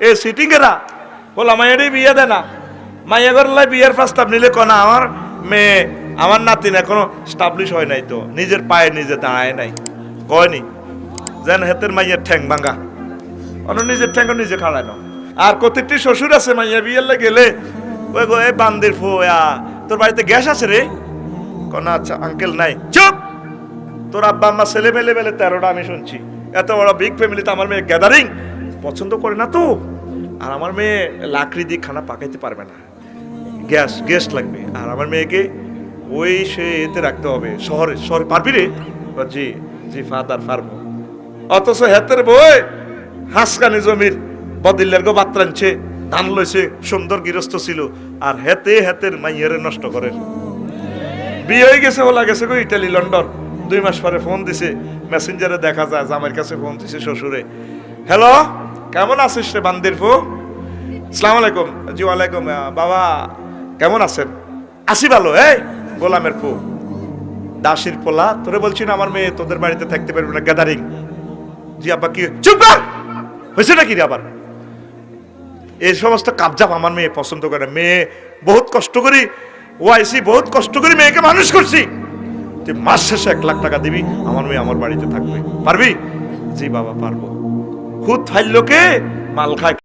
এ sitting এরা বলা মায়েরই বিয়ে দেয় না, মাইয়া করলে বিয়ের প্রস্তাব নিলে কনা আমার মেয়ে আমার নাতিন এখনো স্টাবলিশ হয় নাই, তো নিজের পায়ে নিজে দাঁড়ায় নাই, কয়নি যেন হেতের মাইয়ের ঠ্যাং ভাঙা, অন্য নিজের ঠ্যাং নিজে খাড়ায় না। আর কতটি শ্বশুর আছে মাইয়া বিয়েলে গেলে ওই গো এ বান্দির ফোয়া তোর বাড়িতে গ্যাস আছে রে, কনা আচ্ছা আঙ্কেল নাই, চুপ, তোর আব্বা আম্মা ছেলে মেলে মেলে 13টা আমি শুনছি, এত বড় বিগ ফ্যামিলিতে আমার মেয়ে গ্যাদারিং পছন্দ করে না তো, আর আমার মেয়ে লাকড়ি দিয়ে খানা পাকাইতে পারবে না, গ্যাস গেস্ট লাগবে, আর আমার মেয়েকে ওই সে এতে রাখতে হবে, শহরে শহরে পারবি রে, জি জি ফাদার পারবো, অথচ হেতের বই হাসকানি জমির বদিল্লার গো বাত্রানছে, ধান লইছে, সুন্দর গৃহস্থ ছিল, আর হেতে হেতের মাইয়ারে নষ্ট করে, বিয়ে হয়ে গেছে ওলা গেছে গো ইটালি লন্ডন, 2 মাস পরে ফোন দিছে, মেসেঞ্জারে দেখা যায় জামাইয়ের কাছে ফোন দিছে শ্বশুরে, হ্যালো কেমন আছিস রে বান্দির ফো, আসসালামু আলাইকুম, জি ওয়ালাইকুম, বাবা কেমন আছেন, আসি ভালো, এই গোলামের ফো দাসির পোলা, তোরে বলছি না আমার মেয়ে তোদের বাড়িতে থাকতে পারবে না, গ্যাদারিং, জি আব্বা কি চুপ কর, হয়েছে নাকি রে আবার, এই সমস্ত কাবজাব আমার মেয়ে পছন্দ করে, মেয়ে বহুত কষ্ট করি ওয়াইসি, বহুত কষ্ট করে মেয়েকে মানুষ করছি, তুই মাস শেষে 1 লাখ টাকা দিবি, আমার মেয়ে আমার বাড়িতে থাকবে, পারবি, জি বাবা পারবো, খুদ ফাইল লোকে মাল খায়।